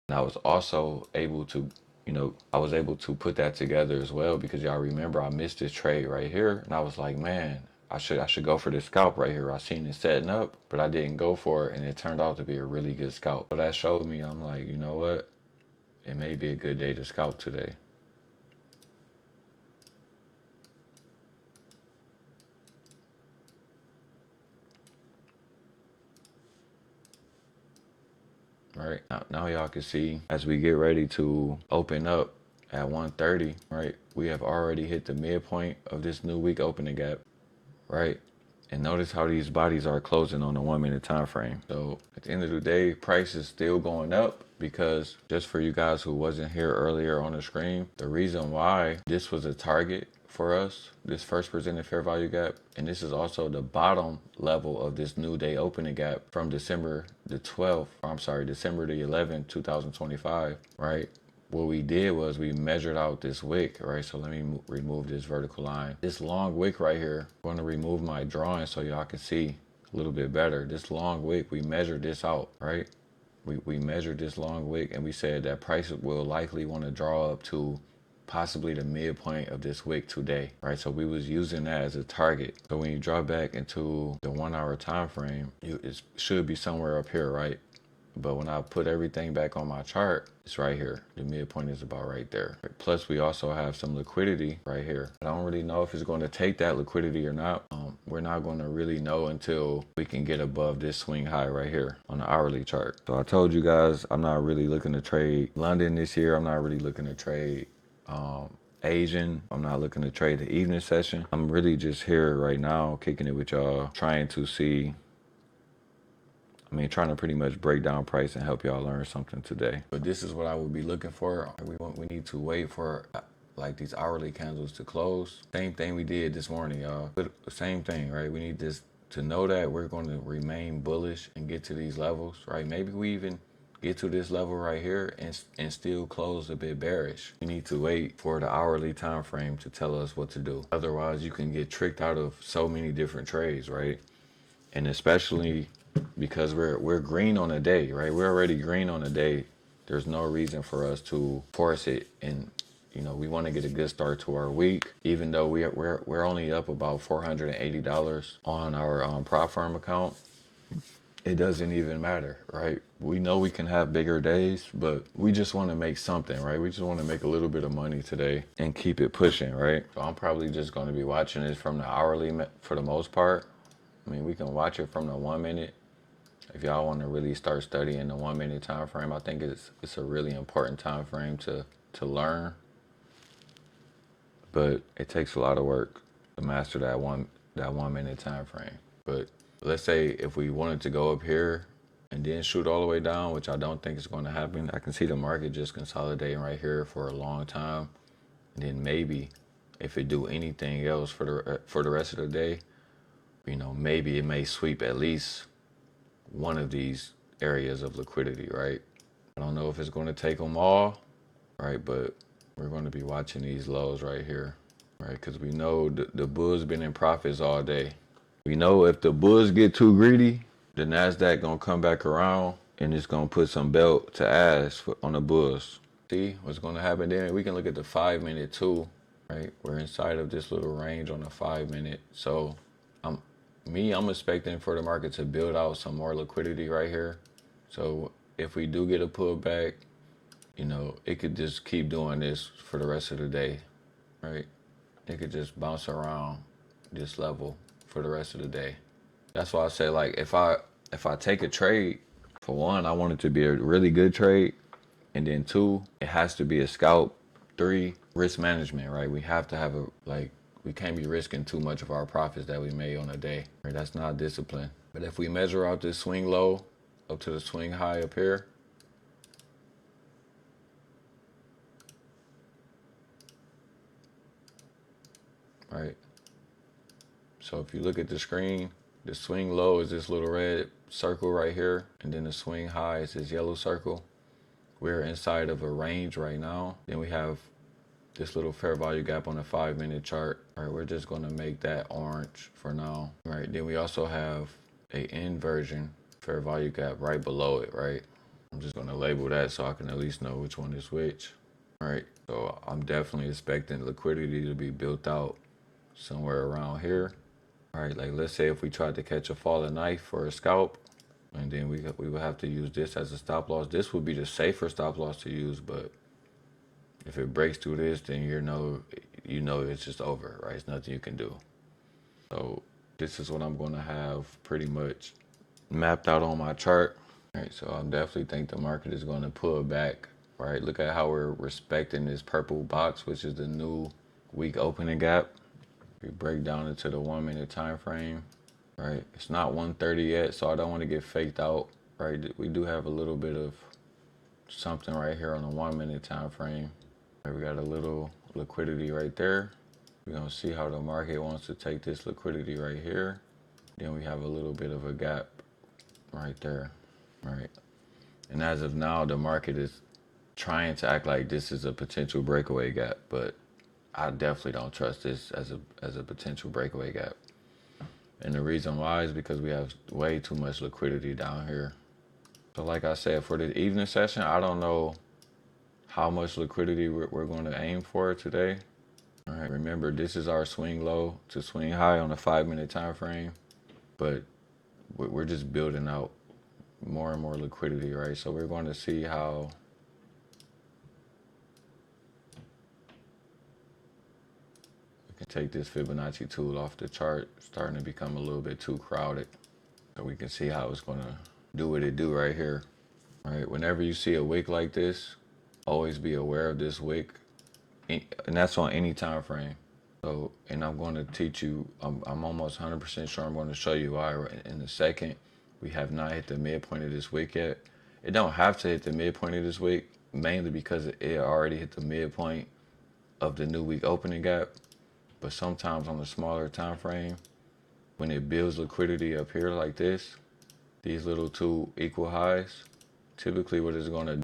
And I was also able to, I was able to put that together as well, because y'all remember I missed this trade right here, and I was like, man, I should go for this scalp right here. I seen it setting up, but I didn't go for it, and it turned out to be a really good scalp. So that showed me, I'm like, you know what? It may be a good day to scalp today. Right now y'all can see as we get ready to open up at 1:30, right? We have already hit the midpoint of this new week opening gap, right? And notice how these bodies are closing on the 1 minute time frame. So at the end of the day, price is still going up, because just for you guys who wasn't here earlier on the screen, the reason why this was a target for us, this first presented fair value gap, and this is also the bottom level of this new day opening gap from December the 11th, 2025, right? What we did was we measured out this wick, right? So let me remove this vertical line. This long wick right here, I'm going to remove my drawing so y'all can see a little bit better. This long wick, we measured this out, right? We measured this long wick, and we said that price will likely want to draw up to possibly the midpoint of this wick today, right? So we was using that as a target. So when you drop back into the 1 hour time frame, it should be somewhere up here, right? But when I put everything back on my chart, it's right here. The midpoint is about right there. Plus, we also have some liquidity right here. I don't really know if it's going to take that liquidity or not. We're not going to really know until we can get above this swing high right here on the hourly chart. So I told you guys, I'm not really looking to trade London this year. I'm not really looking to trade Asian. I'm not looking to trade the evening session. I'm really just here right now, kicking it with y'all, trying to pretty much break down price and help y'all learn something today. But this is what I would be looking for. We need to wait for like these hourly candles to close. Same thing we did this morning, y'all. But same thing, right? We need this to know that we're going to remain bullish and get to these levels, right? Maybe we even get to this level right here and still close a bit bearish. We need to wait for the hourly time frame to tell us what to do. Otherwise, you can get tricked out of so many different trades, right? And especially because we're green on a day, right? We're already green on a day. There's no reason for us to force it, and we want to get a good start to our week. Even though we're only up about $480 on our prop firm account, it doesn't even matter, right? We know we can have bigger days, but we just want to make something, right? We just want to make a little bit of money today and keep it pushing, right? So I'm probably just going to be watching this from the hourly for the most part. I mean, we can watch it from the 1 minute. If y'all want to really start studying the 1 minute time frame, I think it's a really important time frame to learn. But it takes a lot of work to master that one minute time frame. But let's say if we wanted to go up here and then shoot all the way down, which I don't think is going to happen. I can see the market just consolidating right here for a long time, and then maybe if it do anything else for the rest of the day, maybe it may sweep at least one of these areas of liquidity, right? I don't know if it's going to take them all, right? But we're going to be watching these lows right here, right? Because we know the bulls been in profits all day. We know if the bulls get too greedy, the NASDAQ going to come back around and it's going to put some belt to ass on the bulls. See what's going to happen there? We can look at the 5 minute too, right? We're inside of this little range on the 5 minute. So I'm expecting for the market to build out some more liquidity right here. So if we do get a pullback, it could just keep doing this for the rest of the day, right? It could just bounce around this level for the rest of the day. That's why I say, like, if I take a trade, for one, I want it to be a really good trade. And then two, it has to be a scalp. 3, risk management, right? We have to have we can't be risking too much of our profits that we made on a day. Right? That's not discipline. But if we measure out this swing low up to the swing high up here, right? So if you look at the screen, the swing low is this little red circle right here, and then the swing high is this yellow circle. We're inside of a range right now. Then we have this little fair value gap on the 5 minute chart. All right, we're just going to make that orange for now. Right, then we also have a inversion fair value gap right below it, right? I'm just gonna label that so I can at least know which one is which. All right, so I'm definitely expecting liquidity to be built out somewhere around here. All right, like let's say if we tried to catch a falling knife for a scalp, and then we would have to use this as a stop loss. This would be the safer stop loss to use, but if it breaks through this, then you know it's just over, right? It's nothing you can do. So this is what I'm gonna have pretty much mapped out on my chart. All right, so I definitely think the market is gonna pull back, right? Look at how we're respecting this purple box, which is the new week opening gap. We break down into the 1 minute time frame, right? It's not 1:30 yet, so I don't want to get faked out, right? We do have a little bit of something right here on the 1 minute time frame. Right, we got a little liquidity right there. We're gonna see how the market wants to take this liquidity right here. Then we have a little bit of a gap right there, right? And as of now, the market is trying to act like this is a potential breakaway gap, but I definitely don't trust this as a potential breakaway gap. And the reason why is because we have way too much liquidity down here. So like I said, for the evening session, I don't know how much liquidity we're going to aim for today. All right, remember this is our swing low to swing high on a 5 minute time frame, but we're just building out more and more liquidity, right? So we're going to see how we can take this Fibonacci tool off the chart, starting to become a little bit too crowded. So we can see how it's going to do what it do right here. All right, whenever you see a wick like this, always be aware of this wick, and that's on any time frame. So, and I'm going to teach you, I'm almost 100% sure I'm going to show you why in a second. We have not hit the midpoint of this wick yet. It don't have to hit the midpoint of this wick, mainly because it already hit the midpoint of the new week opening gap. But sometimes on the smaller time frame, when it builds liquidity up here like this, these little two equal highs, typically what it's going to